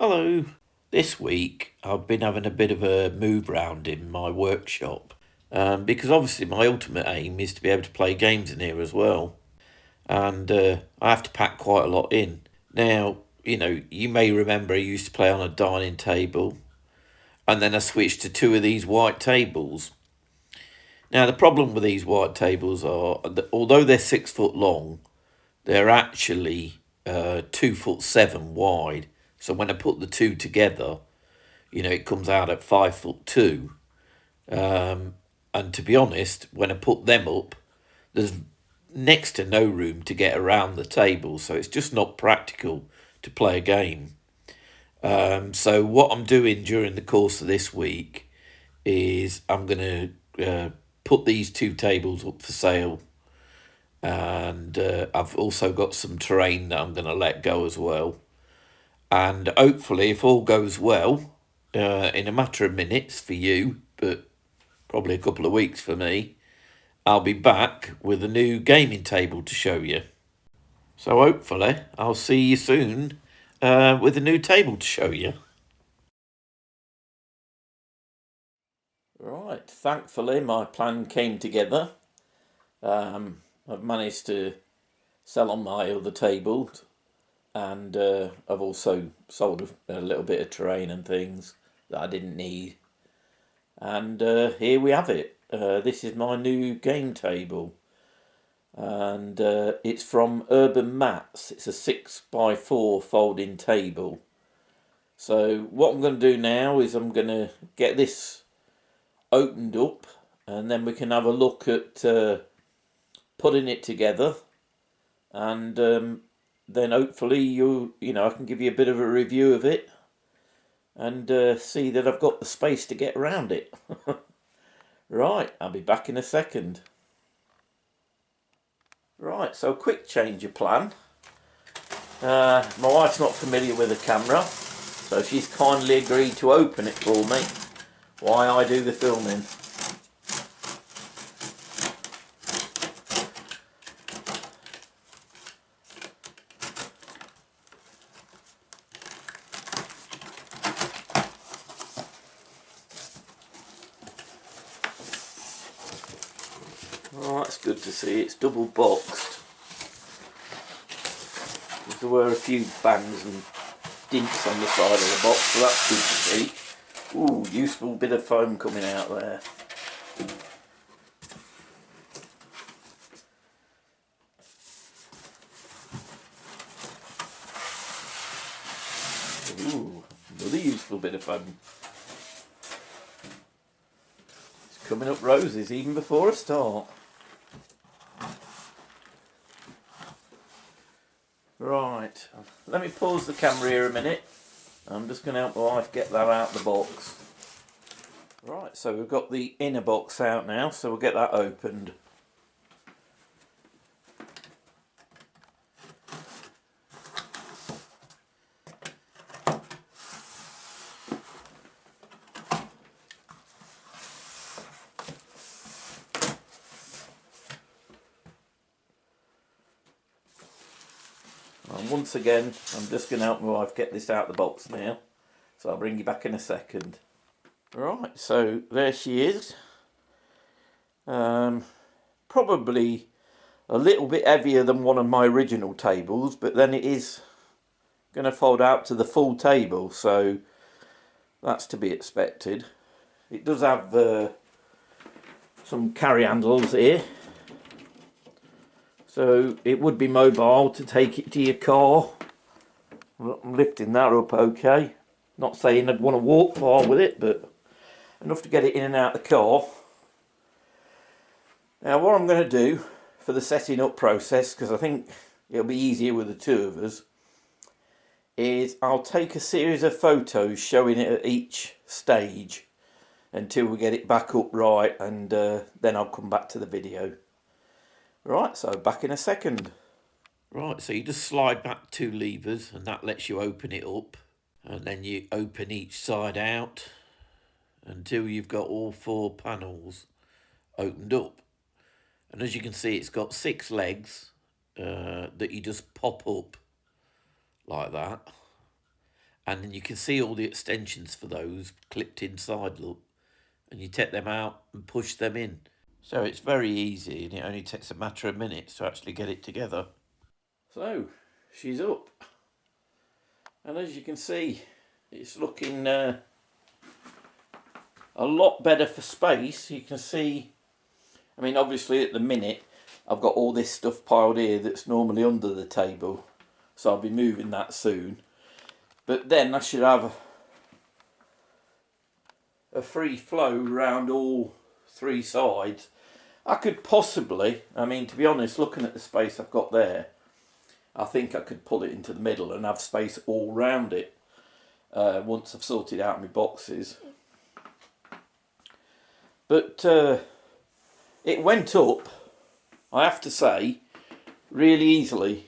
Hello. This week I've been having a bit of a move round in my workshop because obviously my ultimate aim is to be able to play games in here as well. And I have to pack quite a lot in. Now, you may remember I used to play on a dining table and then I switched to two of these white tables. Now, the problem with these white tables are that although they're 6 foot long, they're actually 2 foot 7 wide. So when I put the two together, it comes out at 5 foot 2. And to be honest, when I put them up, there's next to no room to get around the table. So it's just not practical to play a game. So what I'm doing during the course of this week is I'm going to put these two tables up for sale. And I've also got some terrain that I'm going to let go as well. And hopefully, if all goes well, in a matter of minutes for you, but probably a couple of weeks for me, I'll be back with a new gaming table to show you. So hopefully, I'll see you soon with a new table to show you. Right, thankfully my plan came together. I've managed to sell on my other table, and I've also sold a little bit of terrain and things that I didn't need. And here we have it. This is my new game table, and it's from Urban Matz. It's a 6x4 folding table. So what I'm going to do now is I'm going to get this opened up, and then we can have a look at putting it together, and then hopefully I can give you a bit of a review of it and see that I've got the space to get around it. Right, I'll be back in a second. Right, so quick change of plan. My wife's not familiar with the camera, so she's kindly agreed to open it for me while I do the filming. Oh, that's good to see. It's double boxed. There were a few bangs and dints on the side of the box, so that's good to see. Ooh, useful bit of foam coming out there. Ooh, another useful bit of foam. It's coming up roses even before I start. Right, let me pause the camera here a minute. I'm just going to help my wife get that out of the box. Right, so we've got the inner box out now, so we'll get that opened. And once again, I'm just going to help my wife get this out of the box now, so I'll bring you back in a second. Right, so there she is. Probably a little bit heavier than one of my original tables, but then it is going to fold out to the full table, so that's to be expected. It does have some carry handles here, so it would be mobile to take it to your car. I'm lifting that up okay. Not saying I'd want to walk far with it, but enough to get it in and out of the car. Now what I'm going to do for the setting up process, because I think it'll be easier with the two of us, is I'll take a series of photos showing it at each stage until we get it back up right, and then I'll come back to the video. Right, so back in a second. Right, so you just slide back 2 levers and that lets you open it up, and then you open each side out until you've got all 4 panels opened up. And as you can see, it's got 6 legs that you just pop up like that, and then you can see all the extensions for those clipped inside, look, and you take them out and push them in. So it's very easy, and it only takes a matter of minutes to actually get it together. So she's up, and as you can see, it's looking a lot better for space. You can see, I mean, obviously at the minute I've got all this stuff piled here that's normally under the table, so I'll be moving that soon. But then I should have a free flow around all three sides. I could possibly, I mean, to be honest, looking at the space I've got there, I think I could pull it into the middle and have space all round it once I've sorted out my boxes. But it went up, I have to say, really easily.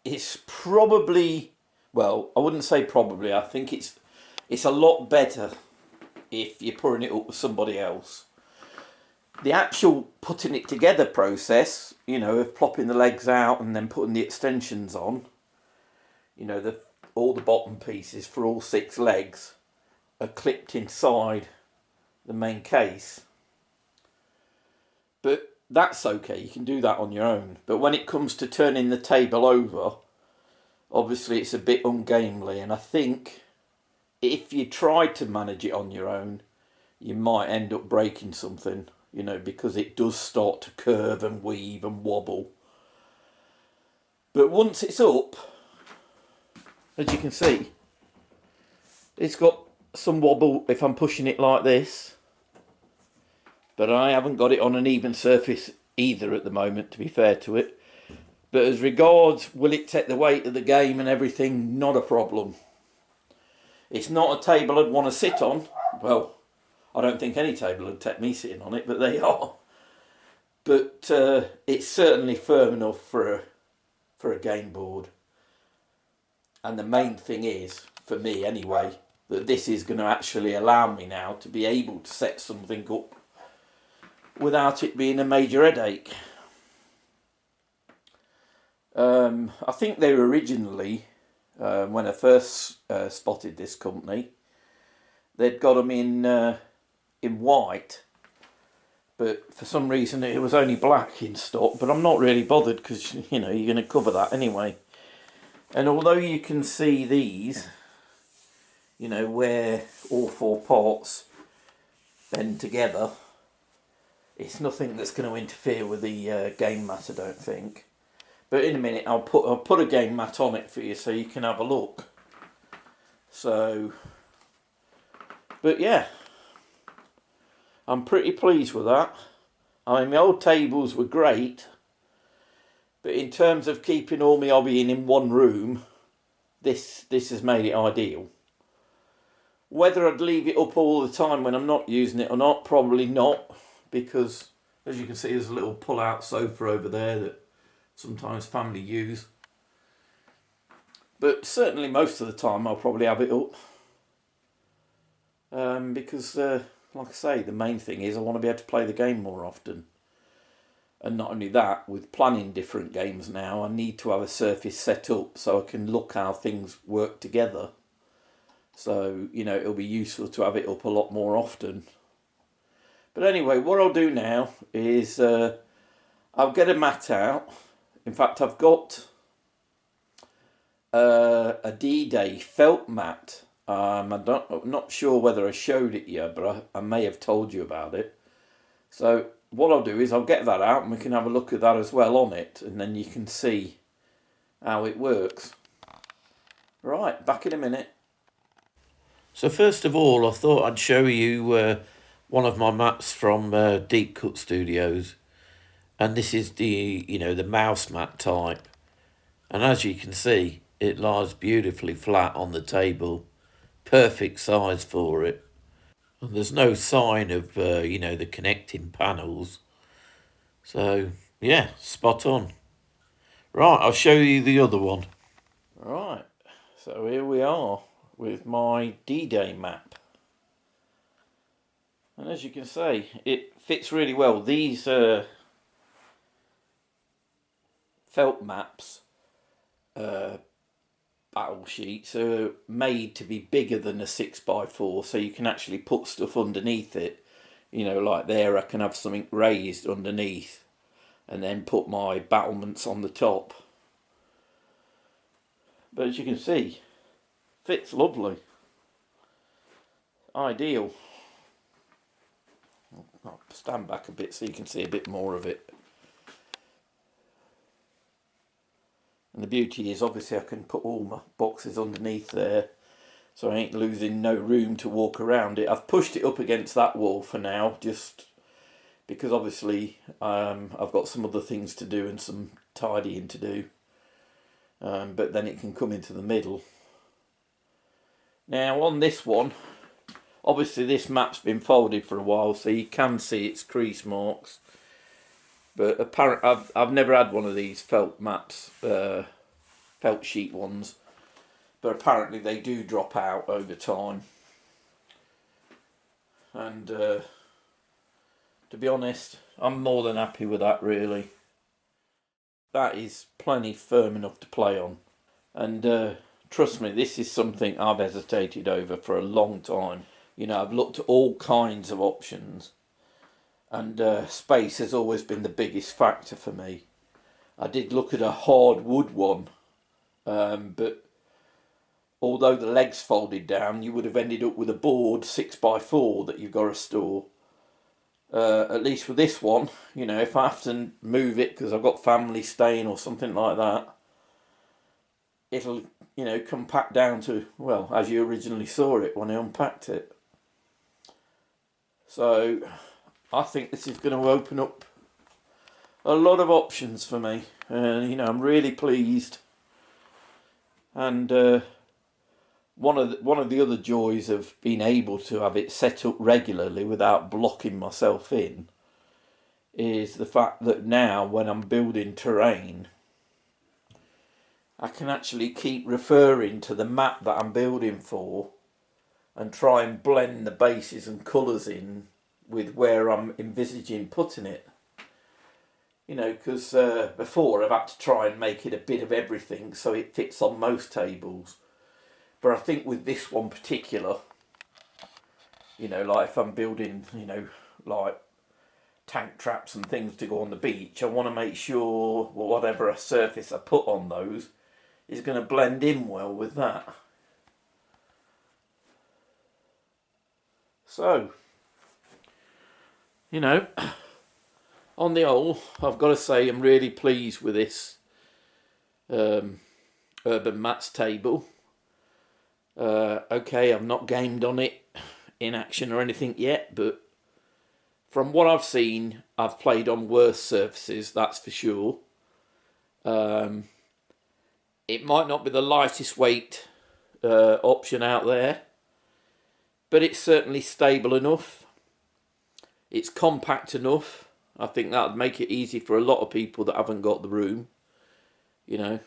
It's probably, well, I wouldn't say probably, I think it's a lot better if you're putting it up with somebody else. The actual putting it together process, you know, of plopping the legs out and then putting the extensions on, you know, all the bottom pieces for all 6 legs are clipped inside the main case. But that's okay, you can do that on your own. But when it comes to turning the table over, obviously it's a bit ungainly, and I think if you tried to manage it on your own, you might end up breaking something, you know, because it does start to curve and weave and wobble. But once it's up, as you can see, it's got some wobble if I'm pushing it like this, but I haven't got it on an even surface either at the moment, to be fair to it. But as regards will it take the weight of the game and everything, not a problem. It's not a table I'd want to sit on. Well, I don't think any table would take me sitting on it, but they are. But it's certainly firm enough for a game board. And the main thing is, for me anyway, that this is going to actually allow me now to be able to set something up without it being a major headache. I think they were originally, when I first spotted this company, they'd got them in white, but for some reason it was only black in stock. But I'm not really bothered because, you know, you're going to cover that anyway. And although you can see these, you know, where all 4 parts bend together, it's nothing that's going to interfere with the game mat, I don't think. But in a minute I'll put a game mat on it for you so you can have a look. So, but yeah, I'm pretty pleased with that. I mean, my old tables were great, but in terms of keeping all my hobby in one room, this has made it ideal. Whether I'd leave it up all the time when I'm not using it or not, probably not, because as you can see there's a little pull-out sofa over there that sometimes family use. But certainly most of the time I'll probably have it up. Because, like I say, the main thing is I want to be able to play the game more often. And not only that, with planning different games now, I need to have a surface set up so I can look how things work together. So, you know, it'll be useful to have it up a lot more often. But anyway, what I'll do now is I'll get a mat out. In fact, I've got a D-Day felt mat. I'm not sure whether I showed it yet, but I may have told you about it. So what I'll do is I'll get that out and we can have a look at that as well on it, and then you can see how it works. Right, back in a minute. So first of all, I thought I'd show you one of my mats from Deep Cut Studios, and this is the the mouse mat type, and as you can see, it lies beautifully flat on the table, perfect size for it. And there's no sign of the connecting panels, so yeah, spot on. Right, I'll show you the other one. Right, so here we are with my D-Day map. And as you can see, it fits really well. These felt maps battle sheets are made to be bigger than a 6x4, so you can actually put stuff underneath it. You know, like there I can have something raised underneath and then put my battlements on the top. But as you can see, fits lovely. Ideal. I'll stand back a bit so you can see a bit more of it. And the beauty is, obviously, I can put all my boxes underneath there, so I ain't losing no room to walk around it. I've pushed it up against that wall for now, just because obviously I've got some other things to do and some tidying to do. But then it can come into the middle. Now on this one, obviously this map's been folded for a while, so you can see its crease marks. But apparently, I've never had one of these felt mats, felt sheet ones. But apparently they do drop out over time. And to be honest, I'm more than happy with that, really. That is plenty firm enough to play on. And trust me, this is something I've hesitated over for a long time. You know, I've looked at all kinds of options. And space has always been the biggest factor for me. I did look at a hardwood one, but although the legs folded down, you would have ended up with a board 6x4 that you've got to store. At least with this one, you know, if I have to move it because I've got family staying or something like that, it'll, you know, compact down to, well, as you originally saw it when I unpacked it. So I think this is going to open up a lot of options for me, and you know, I'm really pleased. And one of the other joys of being able to have it set up regularly without blocking myself in is the fact that now when I'm building terrain, I can actually keep referring to the map that I'm building for and try and blend the bases and colours in with where I'm envisaging putting it. You know, because before I've had to try and make it a bit of everything so it fits on most tables. But I think with this one particular, you know, like if I'm building, you know, like tank traps and things to go on the beach, I want to make sure whatever surface I put on those is going to blend in well with that. So, you know, on the whole, I've got to say I'm really pleased with this Urban Matz table. Okay, I've not gamed on it in action or anything yet, but from what I've seen, I've played on worse surfaces, that's for sure. It might not be the lightest weight option out there, but it's certainly stable enough. It's compact enough. I think that would make it easy for a lot of people that haven't got the room, you know.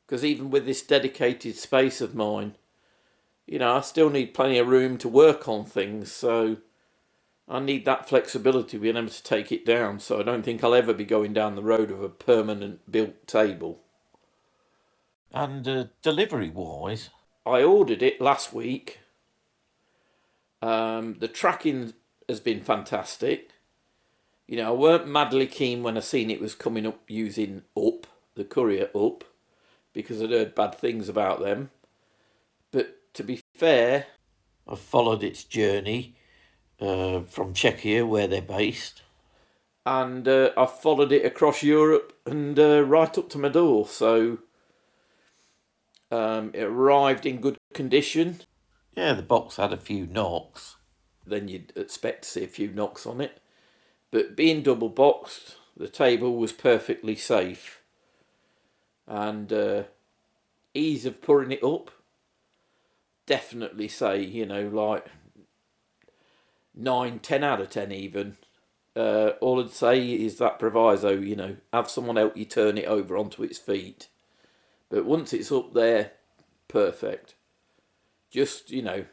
Because even with this dedicated space of mine, you know, I still need plenty of room to work on things. So I need that flexibility, being able to take it down. So I don't think I'll ever be going down the road of a permanent built table. And delivery-wise, I ordered it last week. The tracking has been fantastic. You know, I weren't madly keen when I seen it was coming up using Up, the courier Up, because I'd heard bad things about them. But to be fair, I've followed its journey from Czechia, where they're based. And I've followed it across Europe and right up to my door. So it arrived in good condition. Yeah, the box had a few knocks. Then you'd expect to see a few knocks on it. But being double boxed, the table was perfectly safe. And ease of putting it up, definitely say, you know, like 9, 10 out of 10 even. All I'd say is that proviso, you know, have someone help you turn it over onto its feet. But once it's up there, perfect. Just, you know,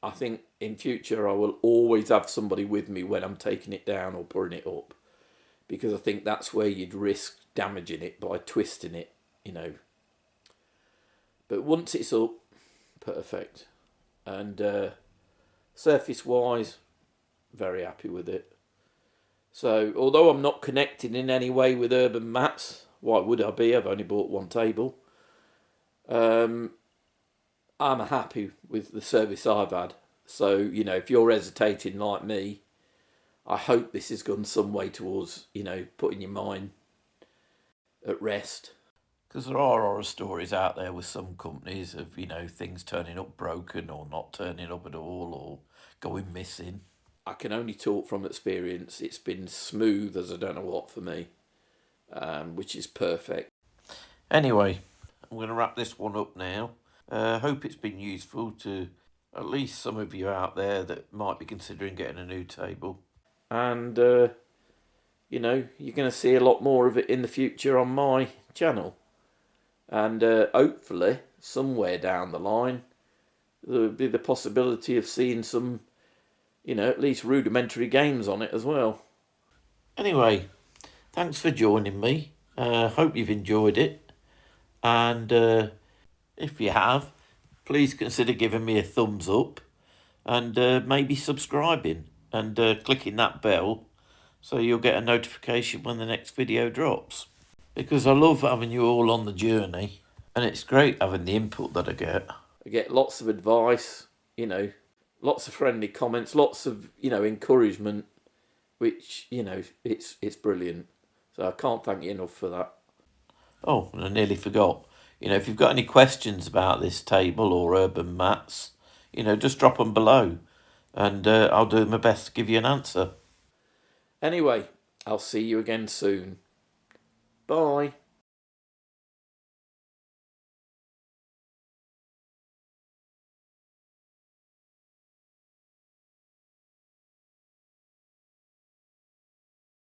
I think in future I will always have somebody with me when I'm taking it down or putting it up. Because I think that's where you'd risk damaging it by twisting it, you know. But once it's up, perfect. And surface-wise, very happy with it. So, although I'm not connected in any way with Urban Matz, why would I be? I've only bought one table. I'm happy with the service I've had. So, if you're hesitating like me, I hope this has gone some way towards, putting your mind at rest. Because there are horror stories out there with some companies of, things turning up broken or not turning up at all or going missing. I can only talk from experience. It's been smooth as I don't know what for me, which is perfect. Anyway, I'm going to wrap this one up now. Hope it's been useful to at least some of you out there that might be considering getting a new table. And, you're going to see a lot more of it in the future on my channel. And hopefully, somewhere down the line, there'll be the possibility of seeing some, at least rudimentary games on it as well. Anyway, thanks for joining me. Hope you've enjoyed it. And if you have, please consider giving me a thumbs up and maybe subscribing and clicking that bell so you'll get a notification when the next video drops. Because I love having you all on the journey, and it's great having the input that I get. I get lots of advice, lots of friendly comments, lots of, encouragement, which, it's brilliant. So I can't thank you enough for that. Oh, and I nearly forgot. If you've got any questions about this table or Urban Matz, just drop them below, and I'll do my best to give you an answer. Anyway, I'll see you again soon. Bye.